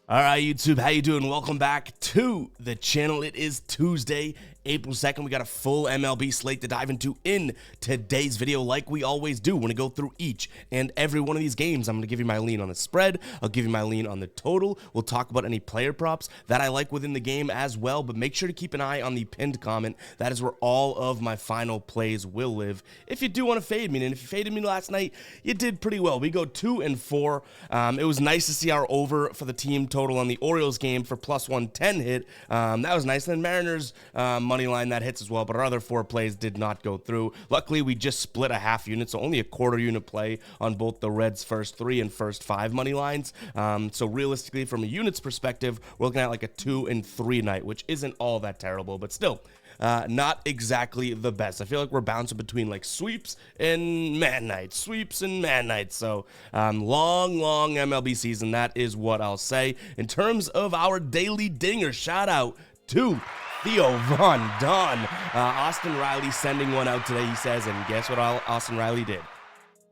All right, YouTube, how you doing? Welcome back to the channel. It is Tuesday, April 2nd. We got a full MLB slate to dive into in today's video. Like we always do, when we go through each and every one of these games, I'm going to give you my lean on the spread. I'll give you my lean on the total. We'll talk about any player props that I like within the game as well, but make sure to keep an eye on the pinned comment. That is where all of my final plays will live. If you do want to fade me, and if you faded me last night, you did pretty well. We go 2-4. It was nice to see our over for the team total on the Orioles game for plus 110 hit. That was nice. And then Mariners money line, that hits as well, but our other four plays did not go through. Luckily, we just split a half unit, so only a quarter unit play on both the Reds first 3 and first 5 money lines. So realistically, from a units perspective, we're looking at like a 2 and 3 night, which isn't all that terrible, but still not exactly the best. I feel like we're bouncing between like sweeps and man nights, So long MLB season. That is what I'll say. In terms of our daily dinger, shout out to Theo Von Don. Austin Riley sending one out today, he says, and guess what Austin Riley did?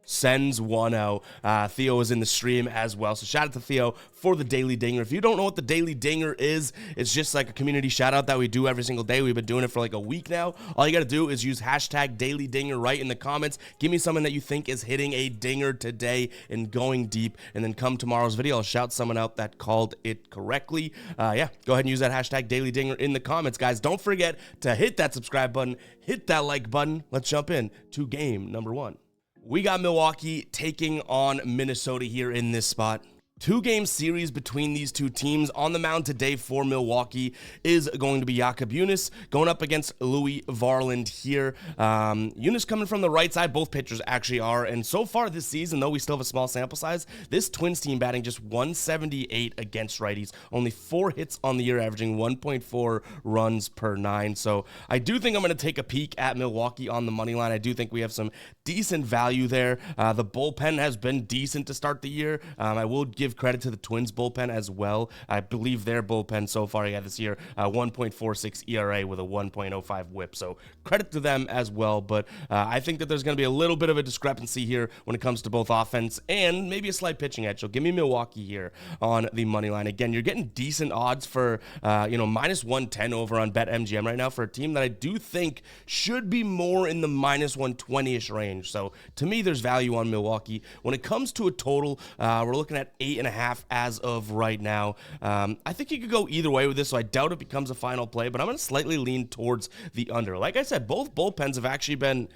Sends one out. Theo is in the stream as well, so shout out to Theo for the Daily Dinger. If you don't know what the Daily Dinger is, it's just like a community shout out that we do every single day. We've been doing it for like a week now. All you got to do is use hashtag Daily Dinger right in the comments. Give me someone that you think is hitting a dinger today and going deep, and then come tomorrow's video, I'll shout someone out that called it correctly. Yeah, go ahead and use that hashtag Daily Dinger in the comments, guys. Don't forget to hit that subscribe button, hit that like button. Let's jump in to game number 1. We got Milwaukee taking on Minnesota here in this spot. 2-game series between these two teams. On the mound today for Milwaukee is going to be Jakob Junis going up against Louis Varland here. Junis coming from the right side. Both pitchers actually are. And so far this season, though we still have a small sample size, this Twins team batting just 178 against righties. Only 4 hits on the year, averaging 1.4 runs per 9. So I do think I'm going to take a peek at Milwaukee on the money line. I do think we have some decent value there. The bullpen has been decent to start the year. I will give credit to the Twins bullpen as well. I believe their bullpen so far this year, 1.46 ERA with a 1.05 whip. So credit to them as well. But I think that there's going to be a little bit of a discrepancy here when it comes to both offense and maybe a slight pitching edge. So give me Milwaukee here on the money line. Again, you're getting decent odds for, minus 110 over on BetMGM right now for a team that I do think should be more in the minus 120-ish range. So to me, there's value on Milwaukee. When it comes to a total, we're looking at 8.5 as of right now. I think you could go either way with this, so I doubt it becomes a final play, but I'm going to slightly lean towards the under. Like I said, both bullpens have actually been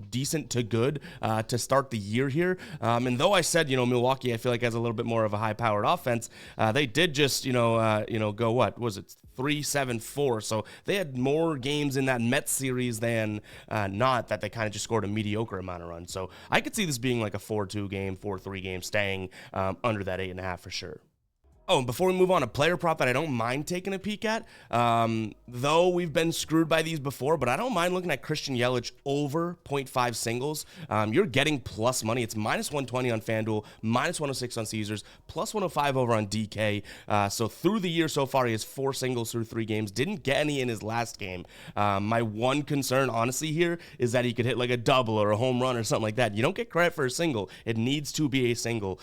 decent to good to start the year here. And though I said, Milwaukee, I feel like has a little bit more of a high-powered offense, they did just, go what was it? 3-7-4. So they had more games in that Mets series than not that they kind of just scored a mediocre amount of runs. So I could see this being like a 4-2 game, 4-3 game, staying under that 8.5 for sure. Oh, and before we move on, a player prop that I don't mind taking a peek at, though we've been screwed by these before, but I don't mind looking at Christian Yelich over 0.5 singles. You're getting plus money. It's minus 120 on FanDuel, minus 106 on Caesars, plus 105 over on DK. So through the year so far, he has 4 singles through 3 games. Didn't get any in his last game. My one concern, honestly, here is that he could hit like a double or a home run or something like that. You don't get credit for a single. It needs to be a single.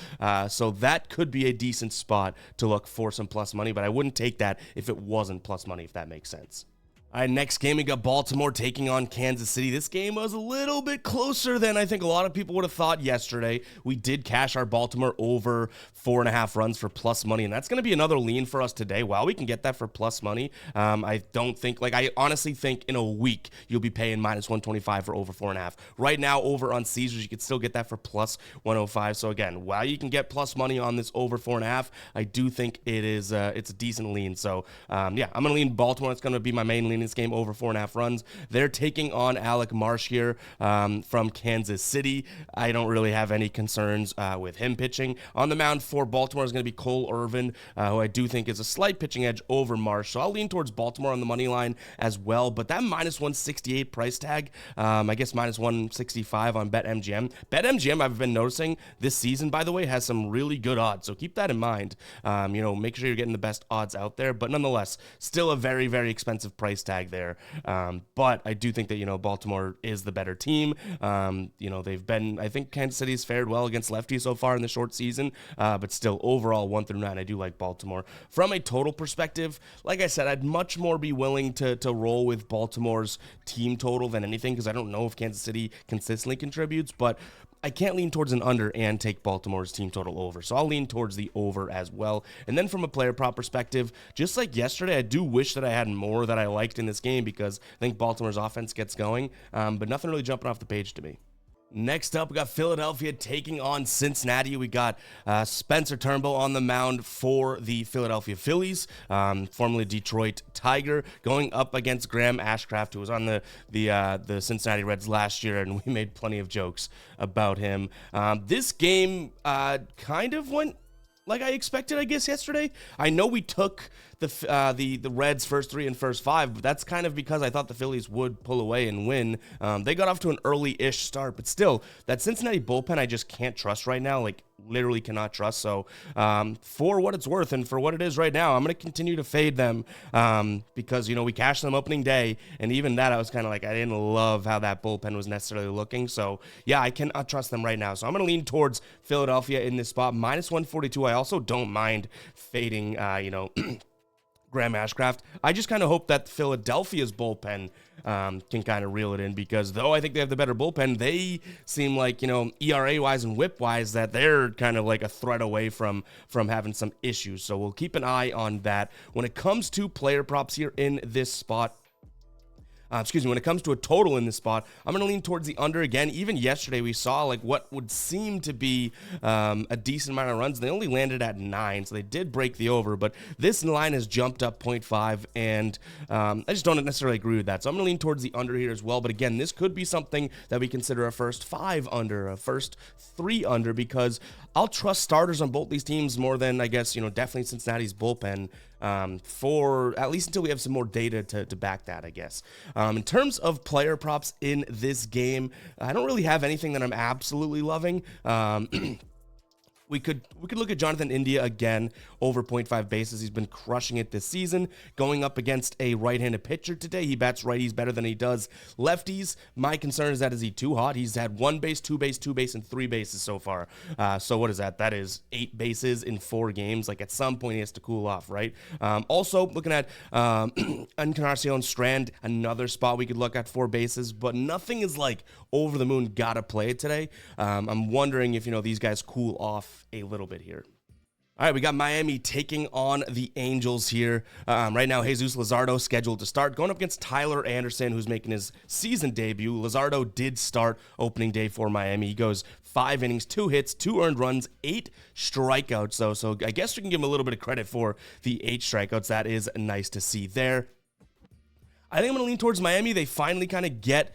So that could be a decent spot to look for some plus money, but I wouldn't take that if it wasn't plus money, if that makes sense. All right, next game, we got Baltimore taking on Kansas City. This game was a little bit closer than I think a lot of people would have thought yesterday. We did cash our Baltimore over 4.5 runs for plus money, and that's going to be another lean for us today. While we can get that for plus money, I honestly think in a week you'll be paying minus 125 for over 4.5. Right now, over on Caesars, you could still get that for plus 105. So again, while you can get plus money on this over 4.5, I do think it's a decent lean. So yeah, I'm going to lean Baltimore. It's going to be my main lean this game, over 4.5 runs. They're taking on Alec Marsh here from Kansas City. I don't really have any concerns with him pitching. On the mound for Baltimore is going to be Cole Irvin, who I do think is a slight pitching edge over Marsh. So I'll lean towards Baltimore on the money line as well. But that minus 168 price tag, I guess minus 165 on BetMGM. BetMGM, I've been noticing this season, by the way, has some really good odds. So keep that in mind. Make sure you're getting the best odds out there. But nonetheless, still a very, very expensive price tag tag there. But I do think that, Baltimore is the better team. I think Kansas City's fared well against lefties so far in the short season, but still overall 1 through 9, I do like Baltimore. From a total perspective, like I said, I'd much more be willing to roll with Baltimore's team total than anything, because I don't know if Kansas City consistently contributes, but I can't lean towards an under and take Baltimore's team total over. So I'll lean towards the over as well. And then from a player prop perspective, just like yesterday, I do wish that I had more that I liked in this game, because I think Baltimore's offense gets going, but nothing really jumping off the page to me. Next up, we got Philadelphia taking on Cincinnati. We got Spencer Turnbull on the mound for the Philadelphia Phillies, formerly Detroit Tiger, going up against Graham Ashcraft, who was on the Cincinnati Reds last year, and we made plenty of jokes about him. This game kind of went like I expected, I guess, yesterday. I know we took the Reds first 3 and first 5, but that's kind of because I thought the Phillies would pull away and win. They got off to an early-ish start, but still, that Cincinnati bullpen I just can't trust right now, like literally cannot trust. So for what it's worth and for what it is right now, I'm going to continue to fade them because, we cashed them opening day, and even that I was kind of like, I didn't love how that bullpen was necessarily looking. So yeah, I cannot trust them right now. So I'm going to lean towards Philadelphia in this spot. -142. I also don't mind fading, Graham Ashcraft. I just kind of hope that Philadelphia's bullpen can kind of reel it in, because though I think they have the better bullpen, they seem like, ERA-wise and whip-wise, that they're kind of like a threat away from having some issues. So we'll keep an eye on that. When it comes to player props here in this spot, when it comes to a total in this spot, I'm going to lean towards the under again. Even yesterday, we saw like what would seem to be a decent amount of runs. They only landed at 9, so they did break the over, but this line has jumped up 0.5, and I just don't necessarily agree with that. So I'm going to lean towards the under here as well. But again, this could be something that we consider a first 5 under, a first 3 under, because I'll trust starters on both these teams more than, I guess, definitely Cincinnati's bullpen, for at least until we have some more data to back that, I guess. In terms of player props in this game, I don't really have anything that I'm absolutely loving. We could look at Jonathan India again, over 0.5 bases. He's been crushing it this season, going up against a right-handed pitcher today. He bats righties better than he does lefties. My concern is that, is he too hot? He's had 1 base, 2 base, 2 base, and 3 bases so far. So what is that? That is 8 bases in 4 games. Like, at some point, he has to cool off, right? Also, looking at Encarnacion Strand, another spot we could look at 4 bases, but nothing is like over the moon, gotta play it today. I'm wondering if, these guys cool off a little bit here. All right, we got Miami taking on the Angels here. Right now, Jesus Luzardo scheduled to start, going up against Tyler Anderson, who's making his season debut. Luzardo did start opening day for Miami. He goes 5 innings, 2 hits, 2 earned runs, 8 strikeouts, though. So I guess we can give him a little bit of credit for the 8 strikeouts. That is nice to see there. I think I'm going to lean towards Miami. They finally kind of get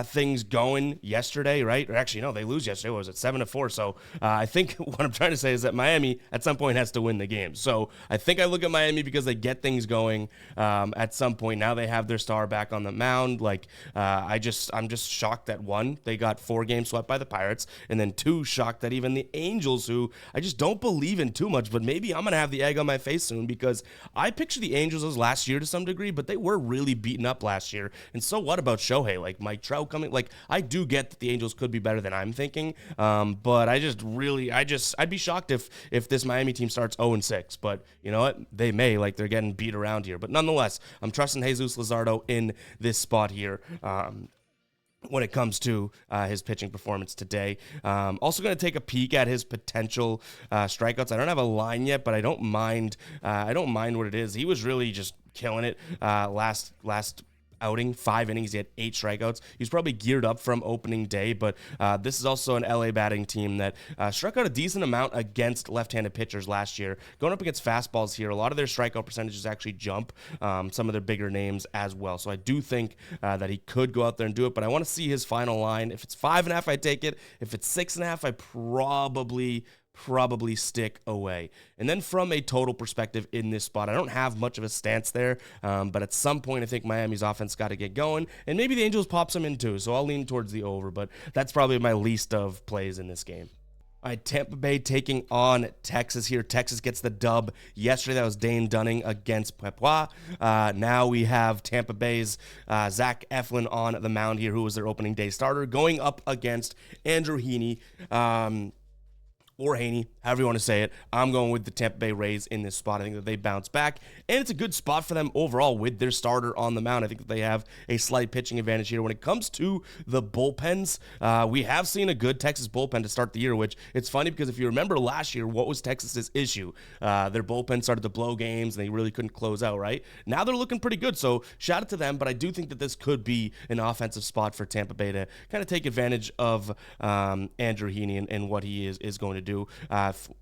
things going yesterday, right? Or actually, no, they lose yesterday. What was it, 7-4? So I think what I'm trying to say is that Miami at some point has to win the game. So I think I look at Miami because they get things going at some point. Now they have their star back on the mound. Like I'm just shocked that 1, they got 4 games swept by the Pirates, and then 2, shocked that even the Angels, who I just don't believe in too much, but maybe I'm going to have the egg on my face soon, because I picture the Angels as last year to some degree, but they were really beaten up last year. And so what about Shohei? Like Mike Trout coming? Like, I do get that the Angels could be better than I'm thinking, but I'd be shocked if this Miami team starts 0-6. But you know what? They may, like, they're getting beat around here. But nonetheless, I'm trusting Jesus Luzardo in this spot here. When it comes to his pitching performance today. Also going to take a peek at his potential strikeouts. I don't have a line yet, but I don't mind what it is. He was really just killing it last outing, 5 innings, he had 8 strikeouts. He's probably geared up from opening day, but this is also an LA batting team that struck out a decent amount against left-handed pitchers last year. Going up against fastballs here, a lot of their strikeout percentages actually jump, some of their bigger names as well. So I do think that he could go out there and do it, but I want to see his final line. If it's 5.5, I take it. If it's 6.5, I probably stick away. And then from a total perspective in this spot, I don't have much of a stance there, but at some point I think Miami's offense got to get going, and maybe the Angels pop some in too, so I'll lean towards the over, but that's probably my least of plays in this game. All right, Tampa Bay taking on Texas here. Texas gets the dub. Yesterday, that was Dane Dunning against Pepois. Now we have Tampa Bay's Zach Eflin on the mound here, who was their opening day starter, going up against Andrew Heaney. Or Haney, however you want to say it. I'm going with the Tampa Bay Rays in this spot. I think that they bounce back, and it's a good spot for them overall with their starter on the mound. I think that they have a slight pitching advantage here. When it comes to the bullpens, we have seen a good Texas bullpen to start the year, which it's funny because if you remember last year, what was Texas's issue? Their bullpen started to blow games, and they really couldn't close out, right? Now they're looking pretty good, so shout out to them, but I do think that this could be an offensive spot for Tampa Bay to kind of take advantage of Andrew Heaney and what he is going to do.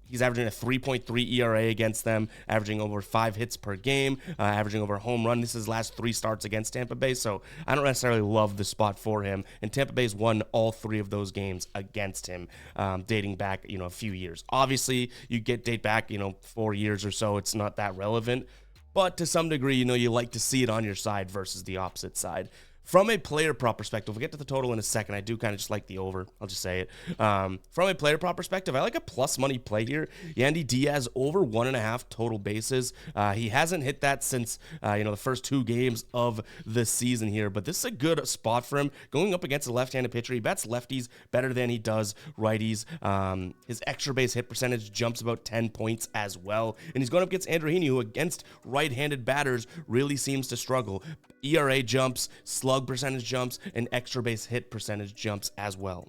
He's averaging a 3.3 ERA against them, averaging over 5 hits per game, averaging over a home run. This is his last 3 starts against Tampa Bay, so I don't necessarily love the spot for him. And Tampa Bay's won all 3 of those games against him, dating back, a few years. Obviously, you date back, 4 years or so. It's not that relevant, but to some degree, you like to see it on your side versus the opposite side. From a player prop perspective, we'll get to the total in a second. I do kind of just like the over. I'll just say it. From a player prop perspective, I like a plus money play here. Yandy Diaz over 1.5 total bases. He hasn't hit that since, the first 2 games of the season here, but this is a good spot for him. Going up against a left-handed pitcher, he bats lefties better than he does righties. His extra base hit percentage jumps about 10 points as well, and he's going up against Andrew Heaney, who against right-handed batters really seems to struggle. ERA jumps, slug percentage jumps, and extra base hit percentage jumps as well.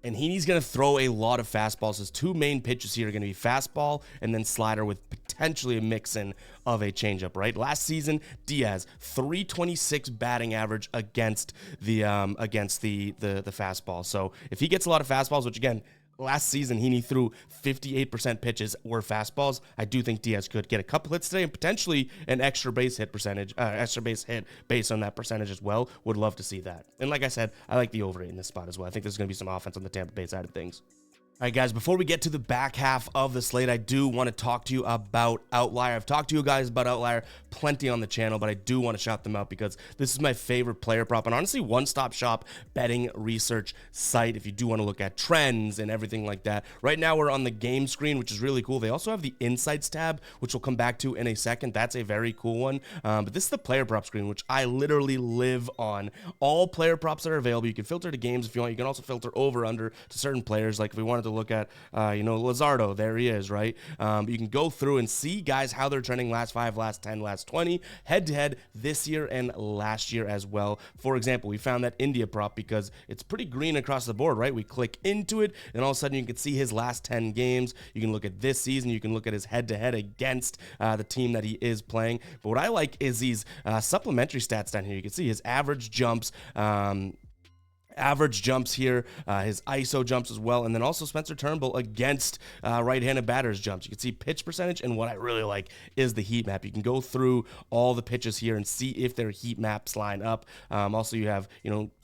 And Heaney's going to throw a lot of fastballs. His 2 main pitches here are going to be fastball and then slider with potentially a mix-in of a changeup, right? Last season, Diaz, 326 batting average against the fastball. So if he gets a lot of fastballs, which again, last season, Heaney threw 58% pitches were fastballs. I do think Diaz could get a couple hits today and potentially an extra base hit based on that percentage as well. Would love to see that. And like I said, I like the over in this spot as well. I think there's going to be some offense on the Tampa Bay side of things. All right, guys, before we get to the back half of the slate, I do want to talk to you about Outlier. I've talked to you guys about Outlier plenty on the channel, but I do want to shout them out because this is my favorite player prop and honestly one-stop shop betting research site if you do want to look at trends and everything like that. Right now, we're on the game screen, which is really cool. They also have the Insights tab, which we'll come back to in a second. That's a very cool one. But this is the player prop screen, which I literally live on. All player props that are available. You can filter to games if you want. You can also filter over-under to certain players. Like if we wanted to look at, Luzardo, there he is, right? You can go through and see guys how they're trending last 5, last 10, last 20, head-to-head this year and last year as well. For example, we found that India prop because it's pretty green across the board, right? We click into it, and all of a sudden you can see his last 10 games. You can look at this season. You can look at his head-to-head against the team that he is playing. But what I like is these supplementary stats down here. You can see his average jumps, here, his ISO jumps as well, and then also Spencer Turnbull against right-handed batters jumps. You can see pitch percentage, and what I really like is the heat map. You can go through all the pitches here and see if their heat maps line up. Also, you have,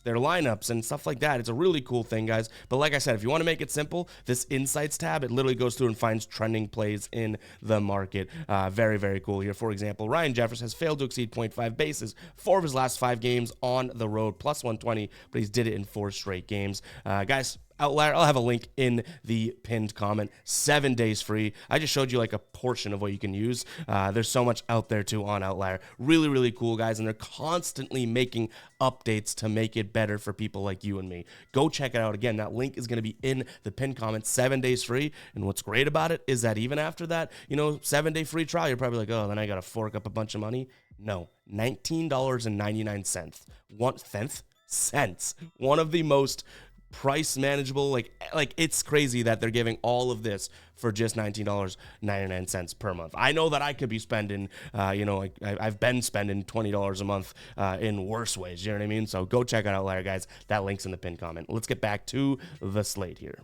their lineups and stuff like that. It's a really cool thing, guys. But like I said, if you want to make it simple, this Insights tab, it literally goes through and finds trending plays in the market. Very, very cool here. For example, Ryan Jeffers has failed to exceed 0.5 bases 4 of his last 5 games on the road, plus 120, but he's did it in 4 straight games. Guys, Outlier, I'll have a link in the pinned comment. 7 days free. I just showed you like a portion of what you can use. There's so much out there too on Outlier. Really, really cool, guys, and they're constantly making updates to make it better for people like you and me. Go check it out. Again, that link is going to be in the pinned comment. 7 days free, and what's great about it is that even after that, 7-day free trial, you're probably like, oh, then I got to fork up a bunch of money. No, $19.99. 1 cents. One of the most price manageable, like it's crazy that they're giving all of this for just $19.99 per month. I know that I could be spending, I've been spending $20 a month in worse ways, you know what I mean? So go check out Outlier, guys. That link's in the pinned comment. Let's get back to the slate here.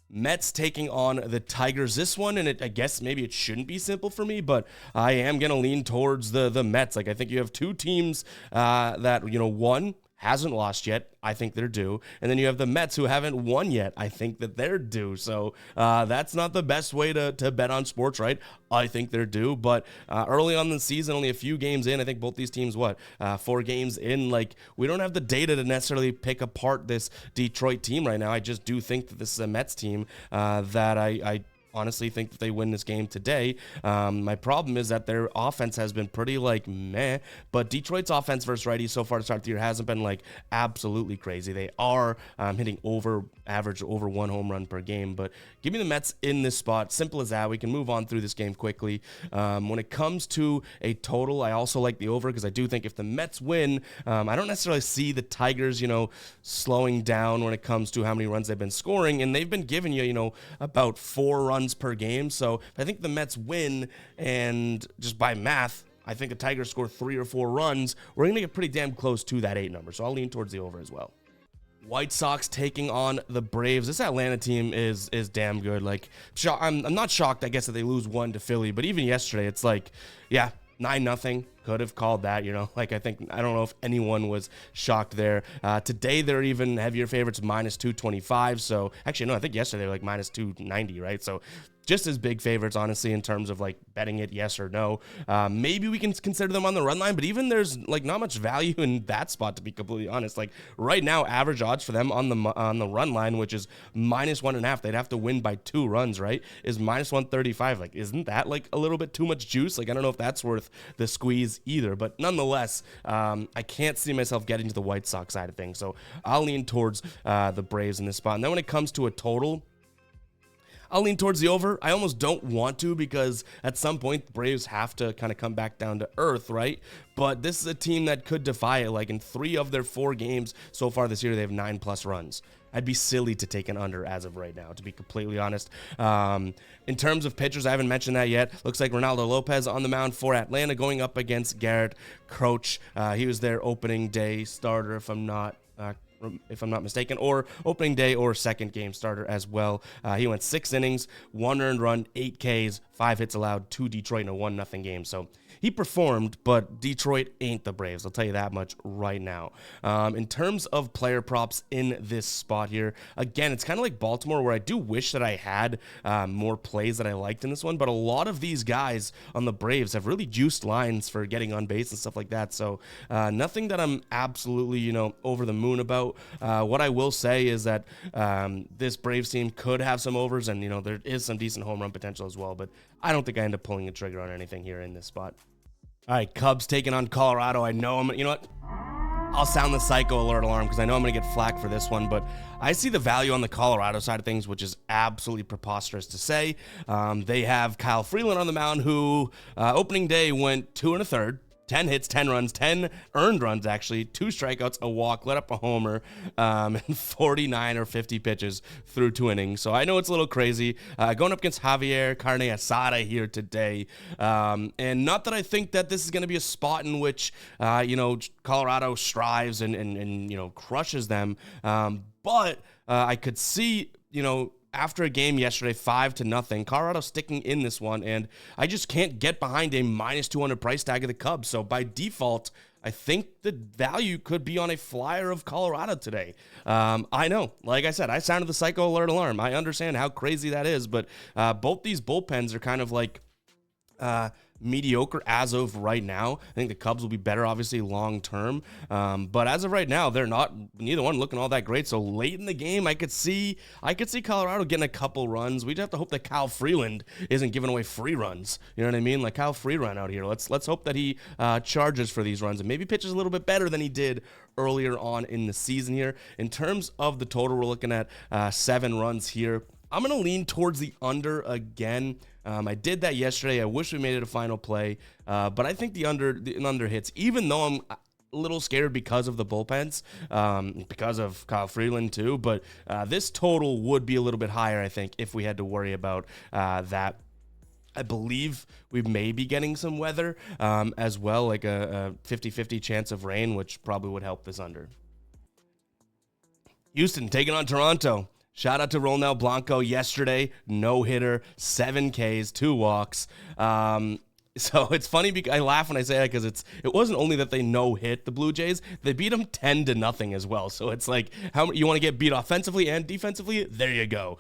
Mets taking on the Tigers. This one, and I guess maybe it shouldn't be simple for me, but I am going to lean towards the Mets. Like, I think you have 2 teams that, one hasn't lost yet. I think they're due. And then you have the Mets, who haven't won yet. I think that they're due. So that's not the best way to bet on sports, right? I think they're due. But early on in the season, only a few games in, I think both these teams, 4 games in, like, we don't have the data to necessarily pick apart this Detroit team right now. I just do think that this is a Mets team that I honestly think that they win this game today. My problem is that their offense has been pretty meh, but Detroit's offense versus righties so far to start the year hasn't been absolutely crazy. They are hitting average over 1 home run per game, but give me the Mets in this spot. Simple as that. We can move on through this game quickly. When it comes to a total, I also like the over because I do think if the Mets win, I don't necessarily see the Tigers, slowing down when it comes to how many runs they've been scoring, and they've been giving you, about 4 runs per game. So if I think the Mets win, and just by math, I think the Tigers score 3 or 4 runs, we're going to get pretty damn close to that 8 number. So I'll lean towards the over as well. White Sox taking on the Braves. This Atlanta team is damn good. I'm not shocked, I guess, that they lose 1 to Philly, but even yesterday, it's 9-0. Could have called that, I don't know if anyone was shocked there. Today, they're even heavier favorites, -225. So actually, no, I think yesterday they were -290, right? So just as big favorites, honestly, in terms of betting it yes or no. Maybe we can consider them on the run line, but even there's not much value in that spot, to be completely honest. Right now, average odds for them on the run line, which is -1.5, they'd have to win by 2 runs, right, is -135. Isn't that a little bit too much juice? I don't know if that's worth the squeeze either, but nonetheless, I can't see myself getting to the White Sox side of things, so I'll lean towards the Braves in this spot. And then when it comes to a total, I'll lean towards the over. I almost don't want to because at some point the Braves have to kind of come back down to earth, right? But this is a team that could defy it. In 3 of their 4 games so far this year, they have 9+ runs. I'd be silly to take an under as of right now, to be completely honest. In terms of pitchers, I haven't mentioned that yet. Looks like Ronaldo Lopez on the mound for Atlanta going up against Garrett Crouch. He was their opening day starter, if I'm not mistaken, or opening day or second game starter as well. He went 6 innings, 1 earned run, 8 Ks, 5 hits allowed to Detroit in a 1-0 game. So he performed, but Detroit ain't the Braves. I'll tell you that much right now. In terms of player props in this spot here, again, it's kind of like Baltimore, where I do wish that I had more plays that I liked in this one, but a lot of these guys on the Braves have really juiced lines for getting on base and stuff like that. So nothing that I'm absolutely, over the moon about. What I will say is that this Braves team could have some overs, and, there is some decent home run potential as well, but I don't think I end up pulling a trigger on anything here in this spot. All right, Cubs taking on Colorado. I know you know what? I'll sound the psycho alert alarm because I know I'm going to get flack for this one, but I see the value on the Colorado side of things, which is absolutely preposterous to say. They have Kyle Freeland on the mound, who opening day went 2 1/3. 10 hits, 10 runs, 10 earned runs, actually, 2 strikeouts, a walk, let up a homer, and 49 or 50 pitches through 2 innings. So I know it's a little crazy. Going up against Javier Carne Asada here today. And not that I think that this is going to be a spot in which, Colorado strives and crushes them. But I could see, after a game yesterday, 5-0, Colorado sticking in this one, and I just can't get behind a -200 price tag of the Cubs. So by default, I think the value could be on a flyer of Colorado today. I know, like I said, I sounded the psycho alert alarm. I understand how crazy that is, but both these bullpens are kind of mediocre as of right now. I think the Cubs will be better, obviously, long term. But as of right now, they're neither one looking all that great. So late in the game, I could see Colorado getting a couple runs. We'd have to hope that Kyle Freeland isn't giving away free runs. You know what I mean? Kyle Freeland out here. Let's hope that he charges for these runs and maybe pitches a little bit better than he did earlier on in the season here. In terms of the total, we're looking at 7 runs here. I'm going to lean towards the under again. I did that yesterday. I wish we made it a final play, but I think the under hits, even though I'm a little scared because of the bullpens, because of Kyle Freeland too, but this total would be a little bit higher, I think, if we had to worry about that. I believe we may be getting some weather as well, like a 50-50 chance of rain, which probably would help this under. Houston taking on Toronto. Shout out to Ronel Blanco yesterday. No hitter, 7 Ks, 2 walks. So it's funny because I laugh when I say that because it wasn't only that they no hit the Blue Jays, they beat them 10-0 as well. So it's like, how you want to get beat offensively and defensively? There you go.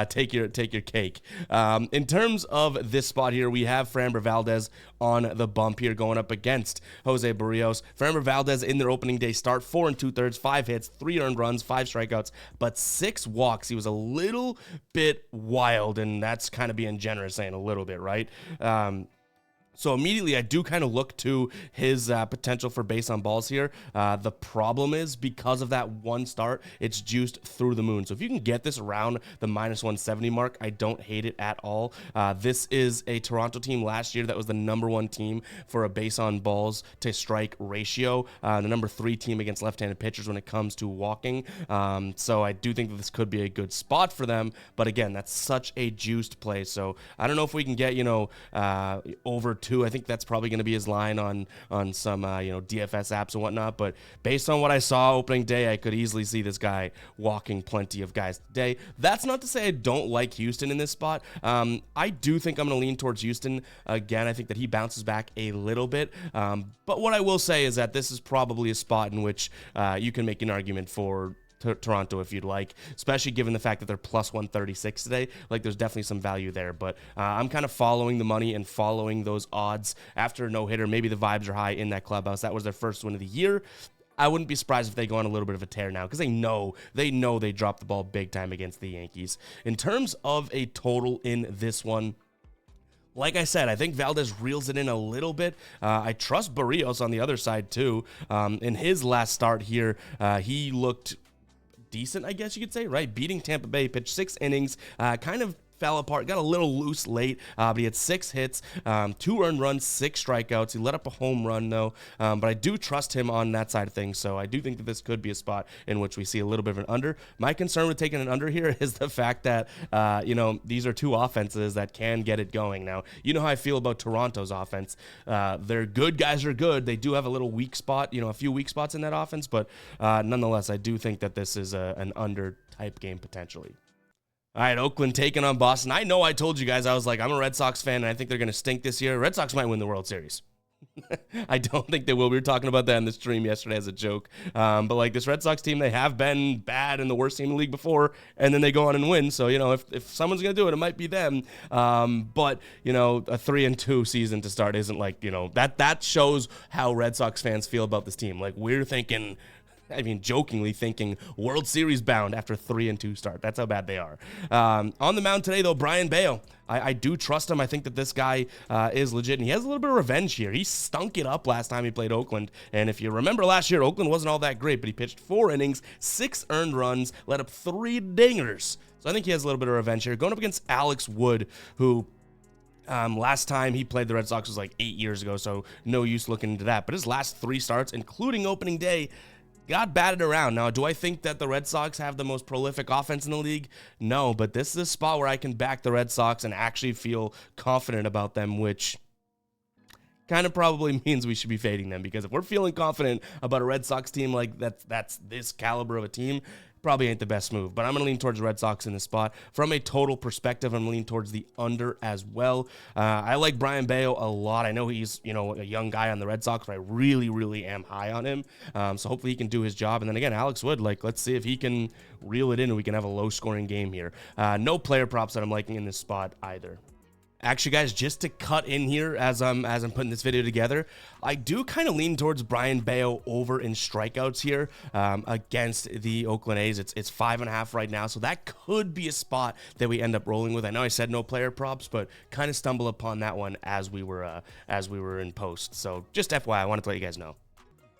Take your cake. In terms of this spot here, we have Framber Valdez on the bump here going up against Jose Barrios. Framber Valdez in their opening day start, 4 2/3, 5 hits, 3 earned runs, 5 strikeouts, but 6 walks. He was a little bit wild, and that's kind of being generous saying a little bit, right? So immediately, I do kind of look to his potential for base on balls here. The problem is because of that one start, it's juiced through the moon. So if you can get this around the -170 mark, I don't hate it at all. This is a Toronto team last year that was the #1 team for a base on balls to strike ratio. The #3 team against left-handed pitchers when it comes to walking. So I do think that this could be a good spot for them. But again, that's such a juiced play. So I don't know if we can get, over 2. I think that's probably going to be his line on some DFS apps and whatnot. But based on what I saw opening day, I could easily see this guy walking plenty of guys today. That's not to say I don't like Houston in this spot. I do think I'm going to lean towards Houston again. I think that he bounces back a little bit. But what I will say is that this is probably a spot in which you can make an argument for Toronto if you'd like, especially given the fact that they're plus 136 today. Like, there's definitely some value there, but I'm kind of following the money and following those odds after a no-hitter. Maybe the vibes are high in that clubhouse. That was their first win of the year. I wouldn't be surprised if they go on a little bit of a tear now because they know they dropped the ball big time against the Yankees. In terms of a total in this one, like I said, I think Valdez reels it in a little bit. I trust Barrios on the other side too. In his last start here, he looked decent, I guess you could say, right? Beating Tampa Bay, pitched 6 innings, kind of fell apart, got a little loose late, but he had 6 hits, 2 earned runs, 6 strikeouts. He let up a home run, though, but I do trust him on that side of things, so I do think that this could be a spot in which we see a little bit of an under. My concern with taking an under here is the fact that, these are 2 offenses that can get it going. Now, you know how I feel about Toronto's offense. Their good guys are good. They do have a little weak spot, a few weak spots in that offense, but nonetheless, I do think that this is an under-type game potentially. All right, Oakland taking on Boston. I know I told you guys, I was like, I'm a Red Sox fan, and I think they're going to stink this year. Red Sox might win the World Series. I don't think they will. We were talking about that in the stream yesterday as a joke. But this Red Sox team, they have been bad and the worst team in the league before, and then they go on and win. So, if someone's going to do it, it might be them. But a 3-2 season to start isn't that shows how Red Sox fans feel about this team. We're thinking, jokingly thinking World Series bound after 3-2 start. That's how bad they are. On the mound today, though, Brian Bayo. I do trust him. I think that this guy is legit, and he has a little bit of revenge here. He stunk it up last time he played Oakland, and if you remember last year, Oakland wasn't all that great, but he pitched 4 innings, 6 earned runs, let up 3 dingers. So I think he has a little bit of revenge here. Going up against Alex Wood, who last time he played the Red Sox was 8 years ago, so no use looking into that. But his last 3 starts, including opening day, got batted around. Now, do I think that the Red Sox have the most prolific offense in the league? No, but this is a spot where I can back the Red Sox and actually feel confident about them, which kind of probably means we should be fading them, because if we're feeling confident about a Red Sox team that's this caliber of a team, probably ain't the best move. But I'm going to lean towards the Red Sox in this spot. From a total perspective, I'm leaning towards the under as well. I like Brian Bayo a lot. I know he's, a young guy on the Red Sox, but I really, really am high on him. So hopefully he can do his job. And then again, Alex Wood, let's see if he can reel it in and we can have a low-scoring game here. No player props that I'm liking in this spot either. Actually, guys, just to cut in here as I'm putting this video together, I do kind of lean towards Brian Bayo over in strikeouts here against the Oakland A's. It's 5.5 right now, so that could be a spot that we end up rolling with. I know I said no player props, but kind of stumble upon that one as we were in post. So just FYI, I wanted to let you guys know.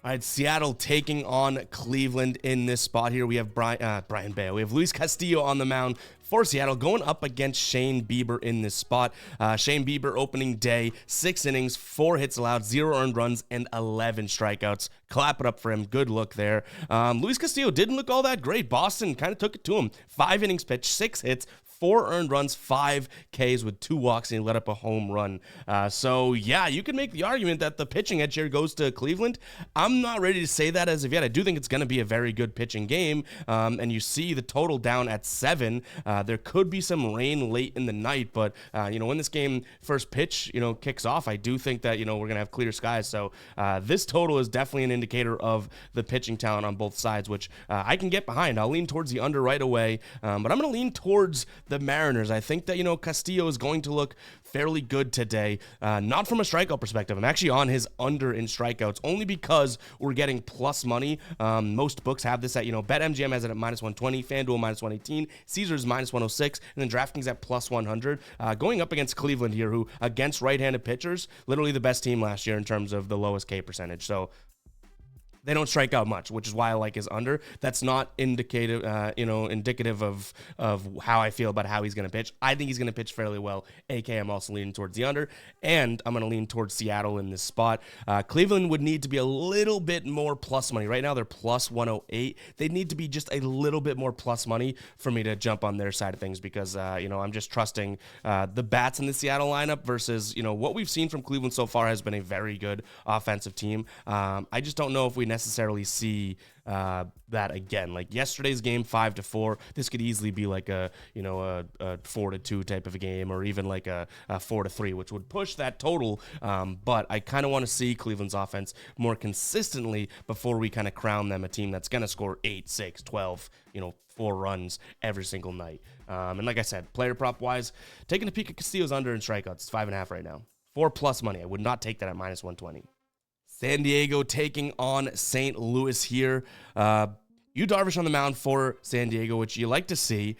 All right, Seattle taking on Cleveland in this spot here. We have Brian Bayo. We have Luis Castillo on the mound for Seattle, going up against Shane Bieber in this spot. Shane Bieber opening day, 6 innings, 4 hits allowed, 0 earned runs, and 11 strikeouts. Clap it up for him. Good look there. Luis Castillo didn't look all that great. Boston kind of took it to him. 5 innings pitched, 6 hits, 4 earned runs, 5 Ks with 2 walks, and he let up a home run. So yeah, you can make the argument that the pitching edge here goes to Cleveland. I'm not ready to say that as of yet. I do think it's going to be a very good pitching game, and you see the total down at 7. There could be some rain late in the night, but when this game first pitch kicks off, I do think that we're gonna have clear skies. So this total is definitely an indicator of the pitching talent on both sides, which I can get behind. I'll lean towards the under right away, but I'm gonna lean towards the Mariners. I think that Castillo is going to look fairly good today, not from a strikeout perspective. I'm actually on his under in strikeouts only because we're getting plus money. Most books have this at BetMGM has it at -120, FanDuel -118, Caesars -106, and then DraftKings at +100. Going up against Cleveland here, who against right-handed pitchers, literally the best team last year in terms of the lowest K percentage. So they don't strike out much, which is why I like his under. That's not indicative of how I feel about how he's going to pitch. I think he's going to pitch fairly well. AK, I'm also leaning towards the under, and I'm going to lean towards Seattle in this spot. Cleveland would need to be a little bit more plus money. Right now, they're plus 108. They need to be just a little bit more plus money for me to jump on their side of things because, I'm just trusting the bats in the Seattle lineup versus, what we've seen from Cleveland so far has been a very good offensive team. I just don't know if we necessarily see that again. Like yesterday's game, 5-4. This could easily be like a 4-2 type of a game, or even like a 4-3, which would push that total. But I kind of want to see Cleveland's offense more consistently before we kind of crown them a team that's going to score 8, 6, 12, 4 runs every single night. And like I said, player prop wise, taking a peek at Castillo's under in strikeouts, it's 5.5 right now. 4+ money. I would not take that at -120. San Diego taking on St. Louis here. Yu Darvish on the mound for San Diego, which you like to see.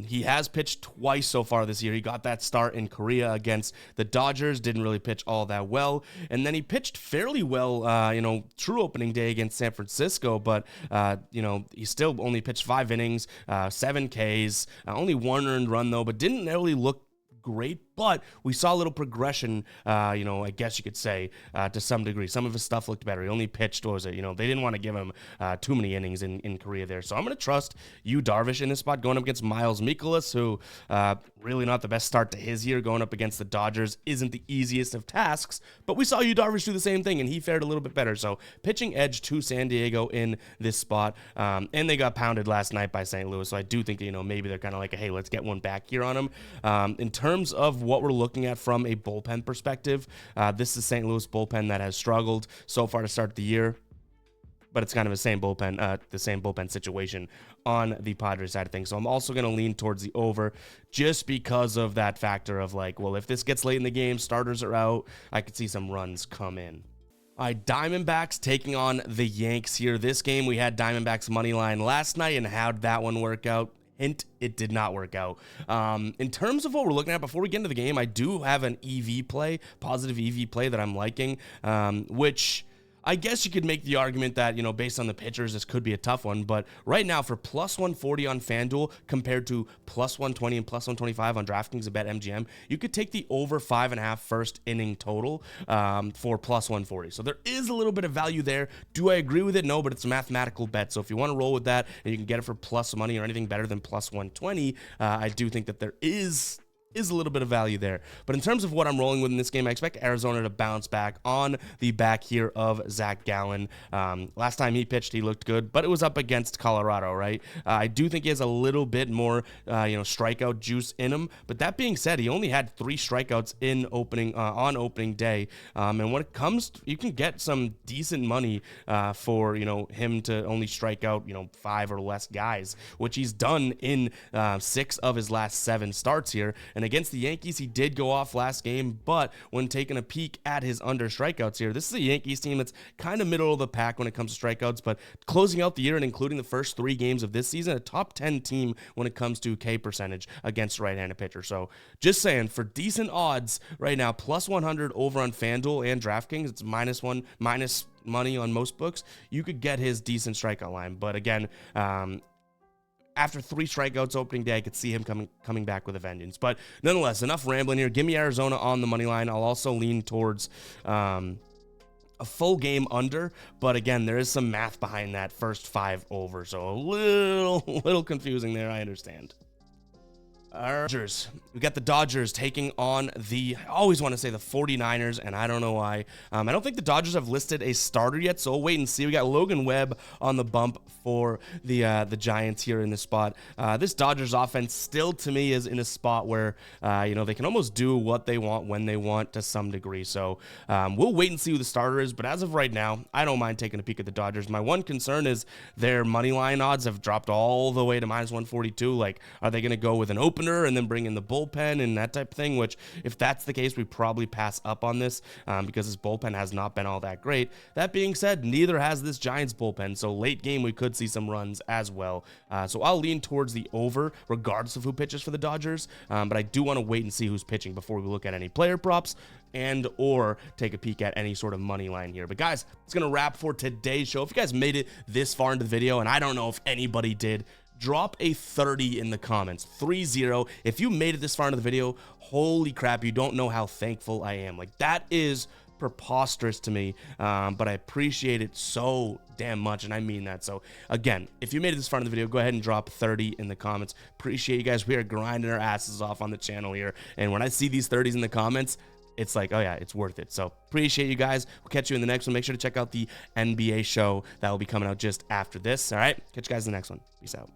He has pitched twice so far this year. He got that start in Korea against the Dodgers, didn't really pitch all that well. And then he pitched fairly well, true opening day against San Francisco, but, he still only pitched 5 innings, 7 Ks, only 1 earned run though, but didn't really look great. But we saw a little progression, I guess you could say, to some degree. Some of his stuff looked better. He only pitched, they didn't want to give him too many innings in Korea there. So I'm going to trust Yu Darvish in this spot, going up against Miles Mikolas, who really not the best start to his year. Going up against the Dodgers isn't the easiest of tasks, but we saw Yu Darvish do the same thing, and he fared a little bit better. So pitching edge to San Diego in this spot, and they got pounded last night by St. Louis, so I do think, maybe they're kind of like, hey, let's get one back here on them. In terms of what we're looking at from a bullpen perspective, this is St. Louis bullpen that has struggled so far to start the year, but it's kind of the same bullpen situation on the Padres side of things. So I'm also going to lean towards the over just because of that factor of like, well, if this gets late in the game, starters are out, I could see some runs come in. All right, Diamondbacks taking on the Yanks here. This game, we had Diamondbacks money line last night, and how'd that one work out? Hint, it did not work out. In terms of what we're looking at, before we get into the game, I do have an EV play, positive EV play that I'm liking, which I guess you could make the argument that, based on the pitchers, this could be a tough one. But right now, for +140 on FanDuel compared to +120 and +125 on DraftKings and BetMGM, you could take the over 5.5 first inning total for +140. So there is a little bit of value there. Do I agree with it? No, but it's a mathematical bet. So if you want to roll with that and you can get it for plus money or anything better than +120, I do think that there is a little bit of value there. But in terms of what I'm rolling with in this game, I expect Arizona to bounce back on the back here of Zach Gallen. Last time he pitched, he looked good, but it was up against Colorado, right? I do think he has a little bit more, strikeout juice in him. But that being said, he only had 3 strikeouts on opening day. And when it comes, you can get some decent money for him to only strike out 5 or less guys, which he's done in 6 of his last 7 starts here. And against the Yankees, he did go off last game, but when taking a peek at his under strikeouts here, this is a Yankees team that's kind of middle of the pack when it comes to strikeouts, but closing out the year and including the first 3 games of this season, a top 10 team when it comes to K percentage against right-handed pitcher. So just saying, for decent odds right now, +100 over on FanDuel and DraftKings, it's minus money on most books, you could get his decent strikeout line. But again, after 3 strikeouts opening day, I could see him coming back with a vengeance. But nonetheless, enough rambling here. Give me Arizona on the money line. I'll also lean towards a full game under. But again, there is some math behind that first 5 over. So a little confusing there, I understand. Dodgers. We got the Dodgers taking on I always want to say the 49ers, and I don't know why. I don't think the Dodgers have listed a starter yet, so we'll wait and see. We got Logan Webb on the bump for the Giants here in this spot. This Dodgers offense still, to me, is in a spot where, they can almost do what they want when they want to some degree. So we'll wait and see who the starter is, but as of right now, I don't mind taking a peek at the Dodgers. My one concern is their money line odds have dropped all the way to -142. Like, are they going to go with an opener and then bring in the bullpen and that type of thing, which if that's the case, we probably pass up on this because this bullpen has not been all that great. That being said, neither has this Giants bullpen, so late game we could see some runs as well. So I'll lean towards the over regardless of who pitches for the Dodgers, but I do want to wait and see who's pitching before we look at any player props and or take a peek at any sort of money line here. But guys, it's gonna wrap for today's show. If you guys made it this far into the video, and I don't know if anybody did, drop a 30 in the comments, 30. If you made it this far into the video, holy crap, you don't know how thankful I am. Like, that is preposterous to me, but I appreciate it so damn much, and I mean that. So again, if you made it this far in the video, go ahead and drop 30 in the comments. Appreciate you guys. We are grinding our asses off on the channel here, and when I see these 30s in the comments, it's like, oh yeah, it's worth it. So appreciate you guys. We'll catch you in the next one. Make sure to check out the NBA show that will be coming out just after this. All right, catch you guys in the next one. Peace out.